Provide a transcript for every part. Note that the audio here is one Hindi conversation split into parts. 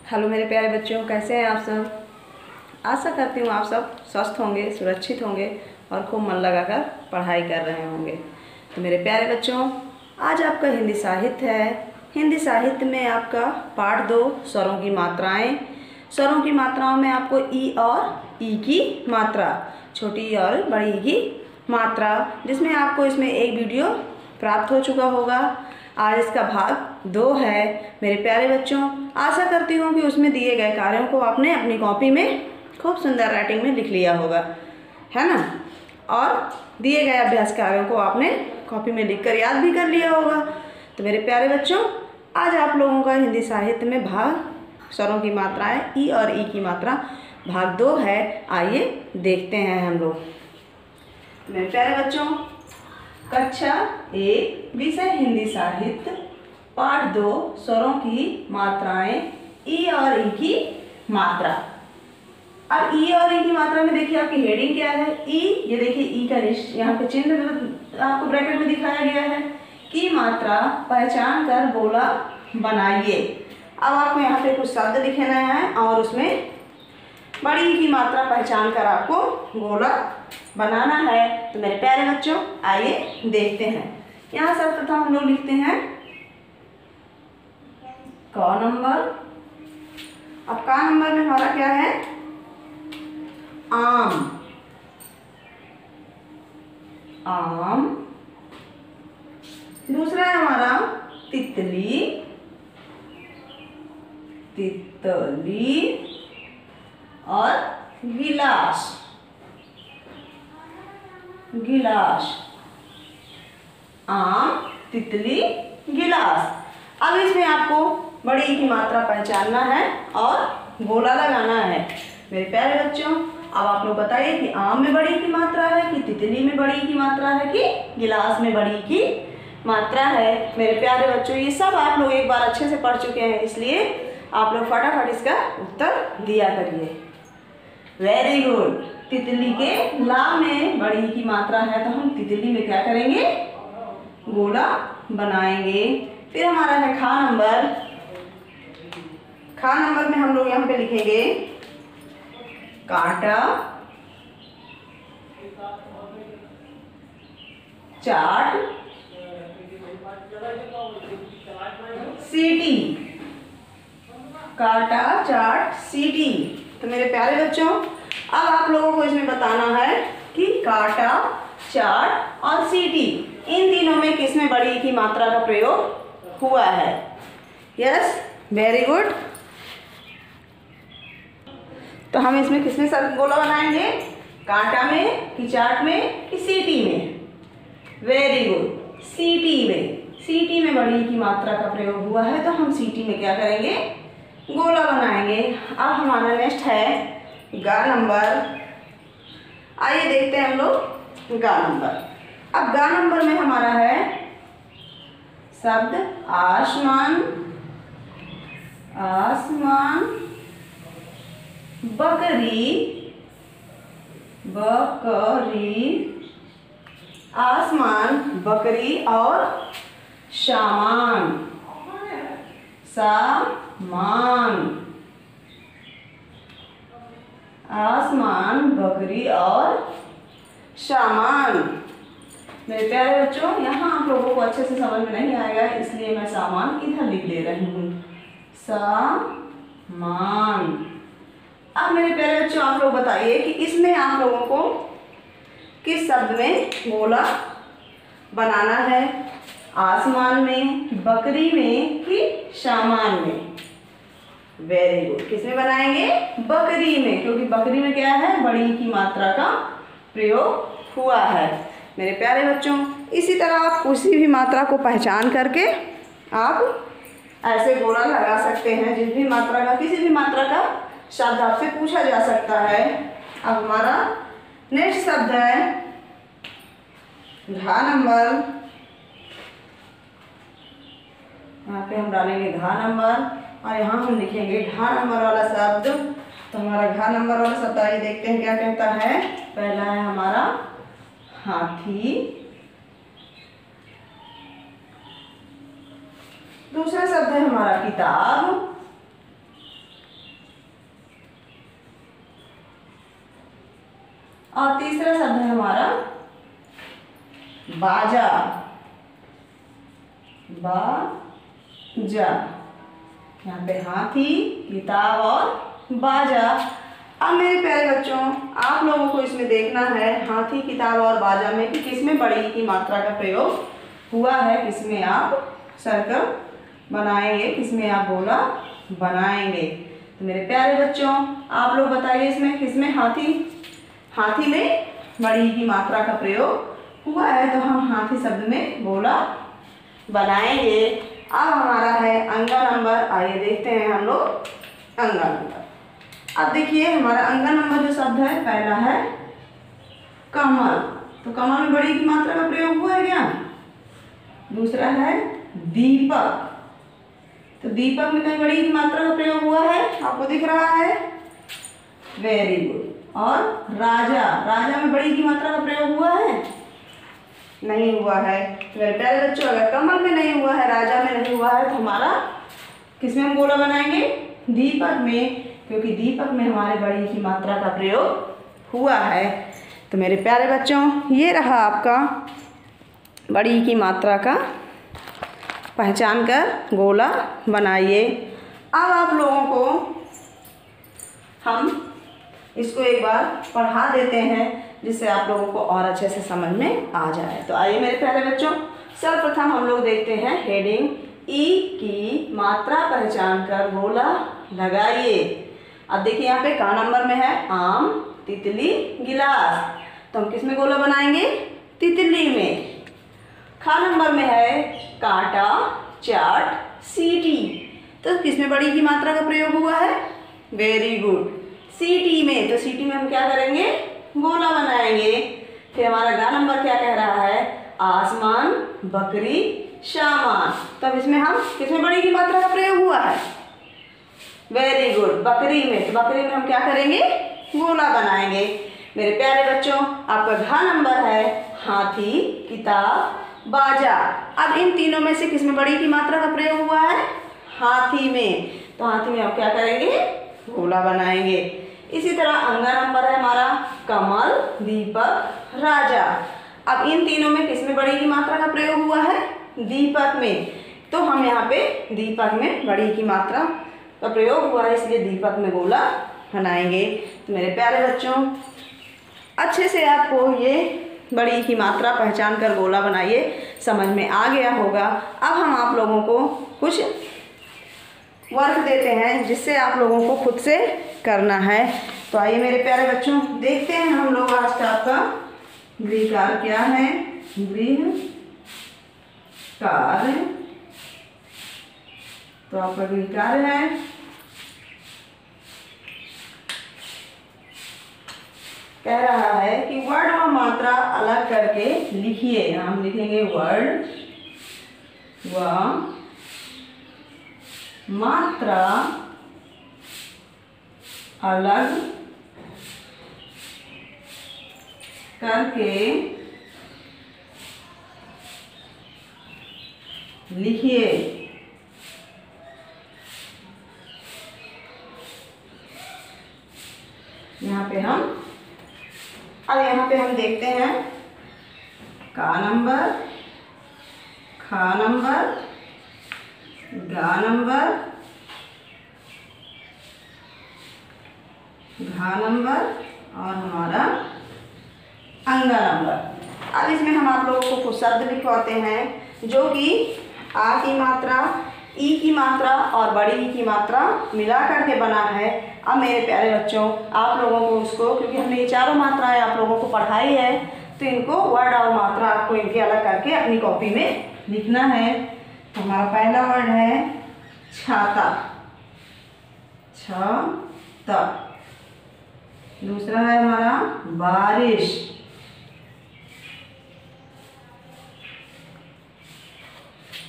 हेलो मेरे प्यारे बच्चों, कैसे हैं आप सब। आशा करती हूँ आप सब स्वस्थ होंगे, सुरक्षित होंगे और खूब मन लगाकर पढ़ाई कर रहे होंगे। तो मेरे प्यारे बच्चों, आज आपका हिंदी साहित्य है। हिंदी साहित्य में आपका पाठ 2 स्वरों की मात्राएं। स्वरों की मात्राओं में आपको ई और ई की मात्रा, छोटी ई और बड़ी ई की मात्रा, जिसमें आपको इसमें एक वीडियो प्राप्त हो चुका होगा। आज इसका भाग 2 है। मेरे प्यारे बच्चों, आशा करती हूँ कि उसमें दिए गए कार्यों को आपने अपनी कॉपी में खूब सुंदर राइटिंग में लिख लिया होगा, है ना। और दिए गए अभ्यास कार्यों को आपने कॉपी में लिखकर याद भी कर लिया होगा। तो मेरे प्यारे बच्चों, आज आप लोगों का हिंदी साहित्य में भाग स्वरों की मात्राएं ई और ई की मात्रा भाग 2 है। आइए देखते हैं हम लोग। मेरे प्यारे बच्चों, कक्षा 1 विषय हिंदी साहित्य, पाठ 2 स्वरों की मात्राएं, ई और ई की मात्रा। अब ई और ई की मात्रा में देखिए आपकी हेडिंग क्या है। ई, ये देखिए ई का यहाँ पे चिन्ह आपको ब्रैकेट में दिखाया गया है। की मात्रा पहचान कर बोला बनाइए। अब आपको यहाँ पे कुछ शब्द लिखना है और उसमें बड़ी ई की मात्रा पहचान कर आपको गोला बनाना है। तो मेरे प्यारे बच्चों, आइए देखते हैं। यहाँ सर्वप्रथम हम लोग लिखते हैं क नंबर। अब का नंबर में हमारा क्या है? आम। आम। दूसरा है हमारा तितली। तितली। और गिलास। गिलास। आम, तितली, गिलास। अब इसमें आपको बड़ी ई की मात्रा पहचानना है और गोला लगाना है। मेरे प्यारे बच्चों, अब आप लोग बताइए कि आम में बड़ी ई की मात्रा है कि तितली में बड़ी ई की मात्रा है कि गिलास में बड़ी ई की मात्रा है। मेरे प्यारे बच्चों, ये सब आप लोग एक बार अच्छे से पढ़ चुके हैं, इसलिए आप लोग फटाफट इसका उत्तर दिया करिए। Very good. तितली के ला में बड़ी ई की मात्रा है, तो हम तितली में क्या करेंगे? गोला बनाएंगे। फिर हमारा है खा नंबर। खा नंबर में हम लोग यहाँ पे लिखेंगे कांटा, चाट, सीटी। कांटा, चाट, सीटी। तो मेरे प्यारे बच्चों, अब आप लोगों को इसमें बताना है कि कांटा, चाट और सीटी, इन तीनों में किसमें बड़ी ई की मात्रा का प्रयोग हुआ है। Yes, very good. तो हम इसमें किसमें सब गोला बनाएंगे? कांटा में कि चाट में कि सीटी में? वेरी गुड, सीटी में। सीटी में बड़ी ई की मात्रा का प्रयोग हुआ है, तो हम सीटी में क्या करेंगे? गोला बनाएंगे। अब हमारा नेक्स्ट है गा नंबर। आइए देखते हैं हम लोग गा नंबर। अब गा नंबर में हमारा है शब्द आसमान। आसमान, बकरी। बकरी। आसमान, बकरी और सामान। सामान। आसमान, बकरी और सामान। मेरे प्यारे बच्चों, यहाँ आप लोगों को अच्छे से समझ में नहीं आएगा, इसलिए मैं सामान इधर लिख ले रही हूँ। सामान। अब मेरे प्यारे बच्चों, आप लोग बताइए कि इसमें आप लोगों को किस शब्द में गोला बनाना है? आसमान में, बकरी में कि सामान में? Very good. किसमें बनाएंगे? बकरी में, क्योंकि बकरी में क्या है? बड़ी ई की मात्रा का प्रयोग हुआ है। मेरे प्यारे बच्चों, इसी तरह आप किसी भी मात्रा को पहचान करके आप ऐसे गोला लगा सकते हैं। जिस भी मात्रा का, किसी भी मात्रा का शब्द आपसे पूछा जा सकता है। अब हमारा नेक्स्ट शब्द है घा नंबर। यहाँ पे हम डालेंगे घा नंबर और यहाँ हम लिखेंगे घा नंबर वाला शब्द। तो हमारा घा नंबर वाला शब्द आइए देखते हैं क्या कहता है। पहला है हमारा हाथी। दूसरा शब्द है हमारा किताब। और तीसरा शब्द है हमारा बाजा। बाजा, यहाँ पे हाथी, किताब और बाजा। अब मेरे प्यारे बच्चों, आप लोगों को इसमें देखना है हाथी, किताब और बाजा में कि किसमें बड़ी की मात्रा का प्रयोग हुआ है, किसमें आप सर्कल बनाएंगे, किसमें आप गोला बनाएंगे। तो मेरे प्यारे बच्चों, आप लोग बताइए इसमें किसमें हाथी में बड़ी की मात्रा का प्रयोग हुआ है, तो हम हाथी शब्द में गोला बनाएंगे। अब हमारा है अंगा नंबर। आइए देखते हैं हम लोग अंगा नंबर। अब देखिए हमारा अंगा नंबर जो शब्द है, पहला है कमल। तो कमल में बड़ी की मात्रा का प्रयोग हुआ है क्या? दूसरा है दीपक। तो दीपक में कहीं बड़ी की मात्रा का प्रयोग हुआ है, आपको दिख रहा है? Very good. और राजा, राजा में बड़ी की मात्रा का प्रयोग हुआ है? नहीं हुआ है। तो मेरे प्यारे बच्चों, अगर कमल में नहीं हुआ है, राजा में नहीं हुआ है, तो हमारा किसमें हम गोला बनाएंगे? दीपक में, क्योंकि दीपक में हमारे बड़ी की मात्रा का प्रयोग हुआ है। तो मेरे प्यारे बच्चों, ये रहा आपका बड़ी की मात्रा का पहचान कर गोला बनाइए। अब आप लोगों को हम इसको एक बार पढ़ा देते हैं, जिससे आप लोगों को और अच्छे से समझ में आ जाए। तो आइए मेरे प्यारे बच्चों, सर्वप्रथम हम लोग देखते हैं हेडिंग ई की मात्रा पहचान कर गोला लगाइए। अब देखिए यहाँ पे का नंबर में है आम, तितली, गिलास। तो हम किस में गोला बनाएंगे? तितली में। खा नंबर में है कांटा, चाट, सीटी। तो किस में बड़ी की मात्रा का प्रयोग हुआ है? वेरी गुड, सीटी में। तो सीटी में हम क्या करेंगे? गोला बनाएंगे। फिर हमारा गा नंबर क्या कह रहा है? आसमान, बकरी, सामान। तब इसमें हम किसमें बड़ी की मात्रा का प्रयोग हुआ है? वेरी गुड, बकरी में। तो बकरी में हम क्या करेंगे? गोला बनाएंगे। मेरे प्यारे बच्चों, आपका घा नंबर है हाथी, किताब, बाजा। अब इन तीनों में से किसमें बड़ी की मात्रा का प्रयोग हुआ है? हाथी में। तो हाथी में हम क्या करेंगे? गोला बनाएंगे। इसी तरह अंगा नंबर है हमारा कमल, दीपक, राजा। अब इन तीनों में किसमें बड़ी की मात्रा का प्रयोग हुआ है? दीपक में। तो हम यहाँ पे दीपक में बड़ी की मात्रा का प्रयोग हुआ है, इसलिए दीपक में गोला बनाएंगे। तो मेरे प्यारे बच्चों, अच्छे से आपको ये बड़ी की मात्रा पहचान कर गोला बनाइए, समझ में आ गया होगा। अब हम आप लोगों को कुछ वर्क देते हैं, जिससे आप लोगों को खुद से करना है। तो आइए मेरे प्यारे बच्चों, देखते हैं हम लोग आज का आपका गृह कार्य क्या है। गृह कार्य, तो आपका गृह कार्य है कह रहा है कि वर्ड और मात्रा अलग करके लिखिए। हम लिखेंगे वर्ड व मात्रा अलग करके लिखिए। यहाँ पे हम देखते हैं का नंबर, खा नंबर, गा नंबर, घा नंबर और हमारा अंगा नंबर। अब इसमें हम आप लोगों को कुछ शब्द लिखवाते हैं, जो कि आ की मात्रा, ई की मात्रा और बड़ी ई की मात्रा मिला करके बना है। अब मेरे प्यारे बच्चों, आप लोगों को उसको, क्योंकि हमने ये चारों मात्राएं आप लोगों को पढ़ाई है, तो इनको वर्ड और मात्रा आपको इनके अलग करके अपनी कॉपी में लिखना है। तो हमारा पहला वर्ड है छाता, छाता। दूसरा है हमारा बारिश,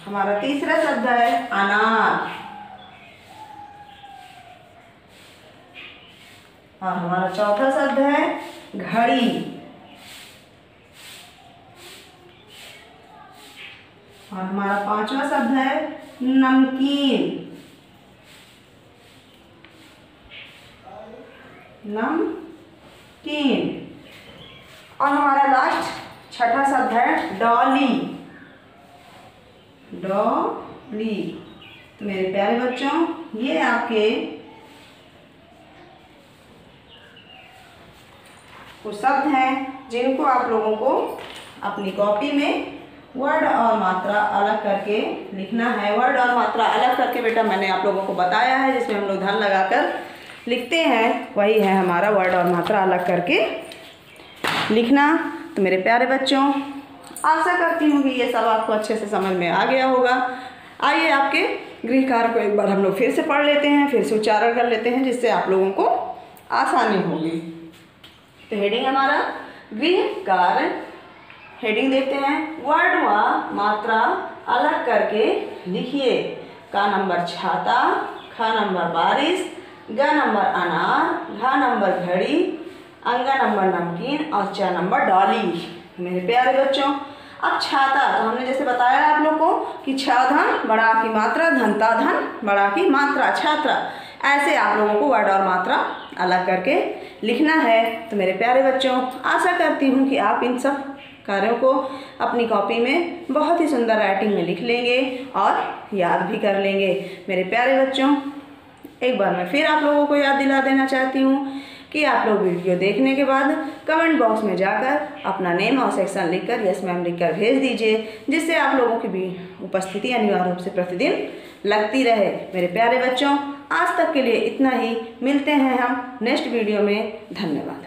हमारा तीसरा शब्द है अनार, और हमारा चौथा शब्द है घड़ी, और हमारा पांचवा शब्द है नमकीन, नमकीन। और हमारा लास्ट छठा शब्द है डॉली। डॉली। तो मेरे प्यारे बच्चों, ये आपके कुछ शब्द हैं जिनको आप लोगों को अपनी कॉपी में वर्ड और मात्रा अलग करके लिखना है। वर्ड और मात्रा अलग करके बेटा मैंने आप लोगों को बताया है, जिसमें हम लोग धन लगाकर लिखते हैं, वही है हमारा वर्ड और मात्रा अलग करके लिखना। तो मेरे प्यारे बच्चों, आशा करती हूँ कि ये सब आपको अच्छे से समझ में आ गया होगा। आइए आपके गृह कार्य को एक बार हम लोग फिर से पढ़ लेते हैं, फिर से उच्चारण कर लेते हैं, जिससे आप लोगों को आसानी होगी। तो हेडिंग हमारा गृह कार्य। हेडिंग देखते हैं, वर्ड व मात्रा अलग करके लिखिए। का नंबर छाता, ख नंबर बारिश, ग नंबर अनार, घ नंबर घड़ी, अंगा नंबर नमकीन और च नंबर डॉली। मेरे प्यारे बच्चों, अब छाता, तो हमने जैसे बताया आप लोग को कि छ धन बड़ा की मात्रा, धनता धन बड़ा की मात्रा, छात्रा। ऐसे आप लोगों को वर्ड और मात्रा अलग करके लिखना है। तो मेरे प्यारे बच्चों, आशा करती हूँ कि आप इन सब कार्यों को अपनी कॉपी में बहुत ही सुंदर राइटिंग में लिख लेंगे और याद भी कर लेंगे। मेरे प्यारे बच्चों, एक बार मैं फिर आप लोगों को याद दिला देना चाहती हूँ कि आप लोग वीडियो देखने के बाद कमेंट बॉक्स में जाकर अपना नेम और सेक्शन लिखकर यस मैम लिखकर भेज दीजिए, जिससे आप लोगों की भी उपस्थिति अनिवार्य रूप से प्रतिदिन लगती रहे। मेरे प्यारे बच्चों, आज तक के लिए इतना ही। मिलते हैं हम नेक्स्ट वीडियो में। धन्यवाद।